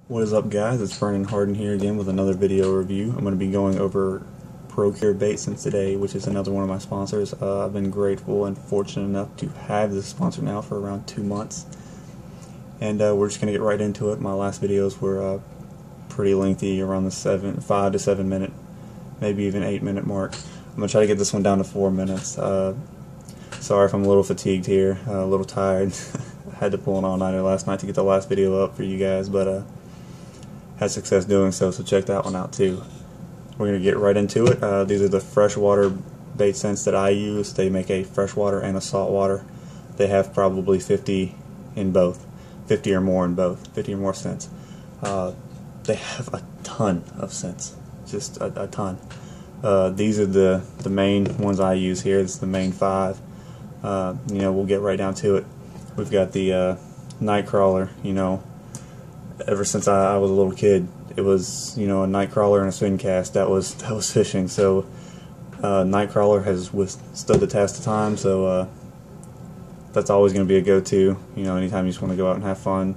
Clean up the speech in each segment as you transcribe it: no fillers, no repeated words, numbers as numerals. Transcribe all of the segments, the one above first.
What is up, guys? It's Hardin here again with another video review. I'm going to be going over Procure Bait Sense today, which is another one of my sponsors. I've been grateful and fortunate enough to have this sponsor now for around 2 months. And we're just going to get right into it. My last videos were pretty lengthy, around the 5 to 7 minute, maybe even 8 minute mark. I'm going to try to get this one down to 4 minutes. Sorry if I'm a little fatigued here, a little tired. I had to pull an all-nighter last night to get the last video up for you guys, but had success doing so check that one out too. We're going to get right into it. These are the freshwater bait scents that I use. They make a freshwater and a saltwater. They have probably 50 in both, 50 or more in both, 50 or more scents. They have a ton of scents, just a ton. These are the main ones I use here. It's the main 5. We'll get right down to it. We've got the Nightcrawler. Ever since I was a little kid, it was a Nightcrawler and a spin cast that was fishing. So Nightcrawler has withstood the test of time. So that's always going to be a go-to. Anytime you just want to go out and have fun,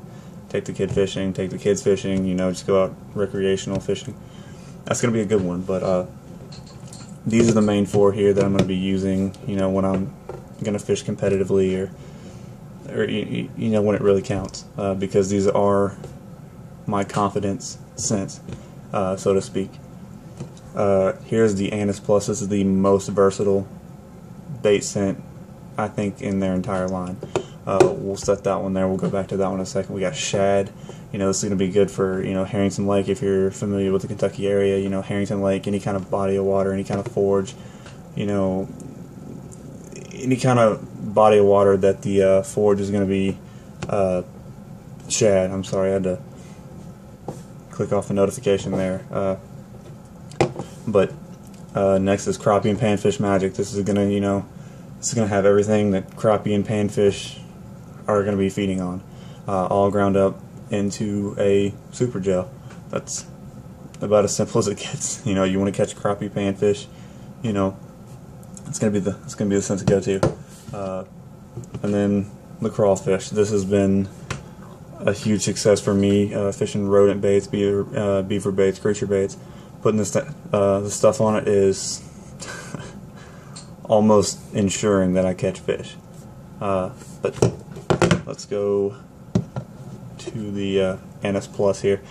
take the kids fishing, just go out recreational fishing. That's going to be a good one. But these are the main 4 here that I'm going to be using. When I'm going to fish competitively or when it really counts, because these are my confidence scents, so to speak. Here's the Anise Plus. This is the most versatile bait scent I think in their entire line. We'll set that one there. We'll go back to that one in a second. We got shad. This is going to be good for Harrington Lake, if you're familiar with the Kentucky area. Harrington Lake, any kind of body of water, any kind of forge, any kind of body of water that the forge is going to be shad. I'm sorry, I had to click off the notification there. But next is crappie and panfish magic. This is gonna, this is gonna have everything that crappie and panfish are gonna be feeding on, all ground up into a super gel. That's about as simple as it gets. You want to catch crappie, panfish, it's gonna be the sense to go to. And then the crawfish. This has been a huge success for me, fishing rodent baits, beaver baits, creature baits. Putting the stuff on it is almost ensuring that I catch fish. But let's go to the Anise Plus here.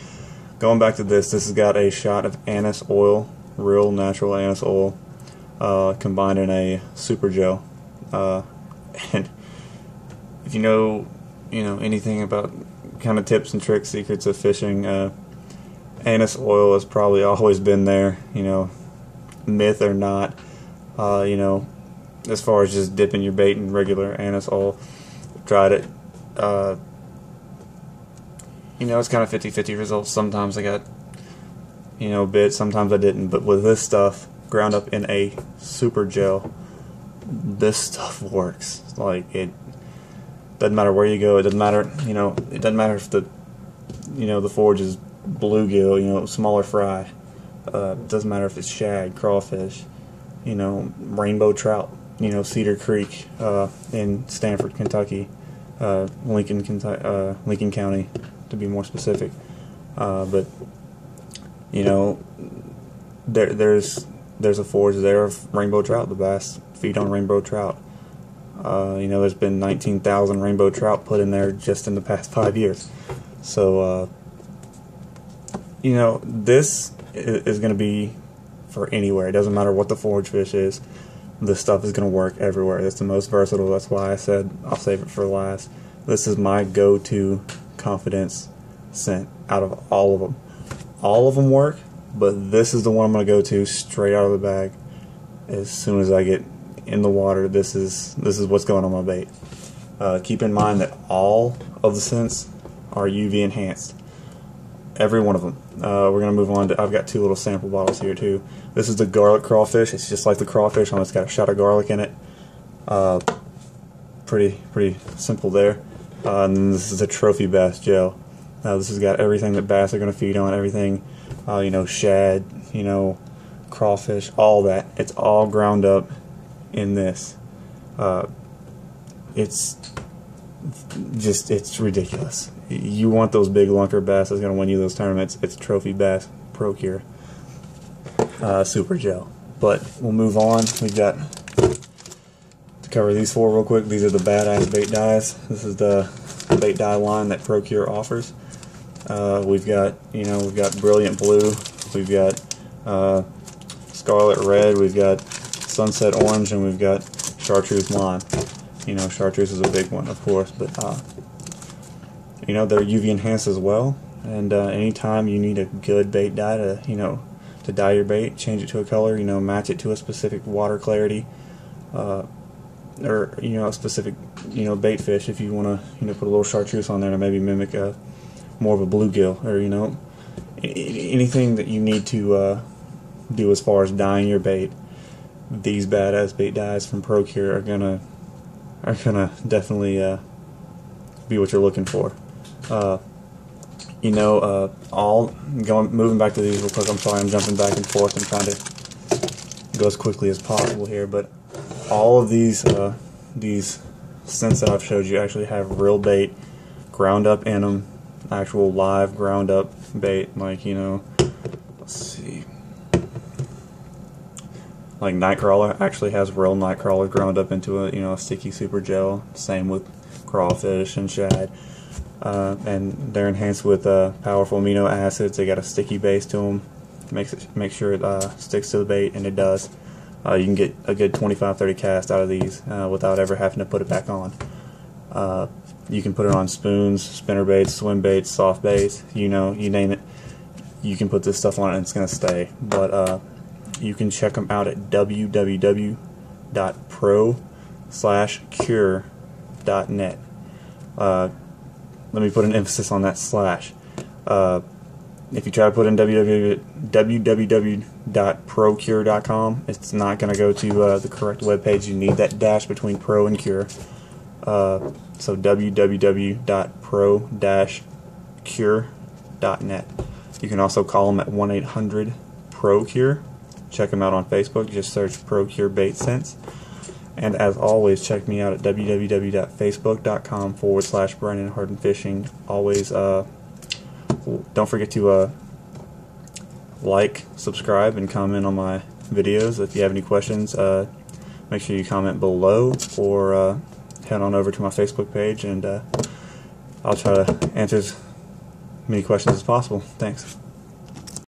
Going back to this has got a shot of anise oil, real natural anise oil, combined in a super gel. And if you know anything about kind of tips and tricks, secrets of fishing, anise oil has probably always been there, myth or not, as far as just dipping your bait in regular anise oil. Tried it, it's kind of 50-50 results. Sometimes I got bit, sometimes I didn't, but with this stuff ground up in a super gel, this stuff works. Like, it doesn't matter where you go. It doesn't matter, it doesn't matter if the forge is bluegill, smaller fry. It doesn't matter if it's shad, crawfish, rainbow trout, Cedar Creek in Stanford, Kentucky, Lincoln County to be more specific. But there's a forge there of rainbow trout. The bass feed on rainbow trout. There's been 19,000 rainbow trout put in there just in the past 5 years. So, this is going to be for anywhere. It doesn't matter what the forage fish is. This stuff is going to work everywhere. It's the most versatile. That's why I said I'll save it for last. This is my go-to confidence scent out of all of them. All of them work, but this is the one I'm going to go to straight out of the bag. As soon as I get in the water, this is what's going on my bait. Keep in mind that all of the scents are UV enhanced. Every one of them. We're going to move on to, I've got 2 little sample bottles here too. This is the garlic crawfish. It's just like the crawfish, only it's got a shot of garlic in it. Pretty simple there. And then this is a trophy bass gel. This has got everything that bass are going to feed on, everything, shad, crawfish, all that. It's all ground up in this. It's ridiculous. you want those big lunker bass that's going to win you those tournaments. It's Trophy Bass Pro Cure Super Gel. But we'll move on. We've got to cover these four real quick. These are the badass bait dyes. This is the bait dye line that Pro Cure offers. We've got Brilliant Blue. We've got Scarlet Red. We've got Sunset Orange, and we've got Chartreuse Lime. Chartreuse is a big one, of course, but they're UV enhanced as well. And anytime you need a good bait dye to dye your bait, change it to a color, match it to a specific water clarity, or a specific bait fish. If you want to put a little chartreuse on there to maybe mimic more of a bluegill, or anything that you need to do as far as dyeing your bait, these badass bait dyes from Pro Cure are gonna definitely be what you're looking for. Moving back to these real quick. I'm sorry, I'm jumping back and forth and trying to go as quickly as possible here, but all of these scents that I've showed you actually have real bait ground up in them, actual live ground up bait. Like, let's see, like Nightcrawler actually has real Nightcrawler ground up into a sticky super gel. Same with crawfish and shad. And they're enhanced with powerful amino acids. They got a sticky base to them. Make sure it sticks to the bait, and it does. You can get a good 25-30 cast out of these without ever having to put it back on. You can put it on spoons, spinner baits, swim baits, soft baits. You name it. You can put this stuff on it, and it's gonna stay. But you can check them out at www.pro/cure.net. Let me put an emphasis on that slash. If you try to put in www.procure.com, it's not going to go to the correct web page. You need that dash between pro and cure. So www.pro-cure.net. You can also call them at 1-800-PRO-CURE. Check them out on Facebook. Just search Pro Cure Bait Scents. And as always, check me out at www.facebook.com/Brandon Hardin Fishing. Always, don't forget to like, subscribe, and comment on my videos. If you have any questions, make sure you comment below, or head on over to my Facebook page, and I'll try to answer as many questions as possible. Thanks.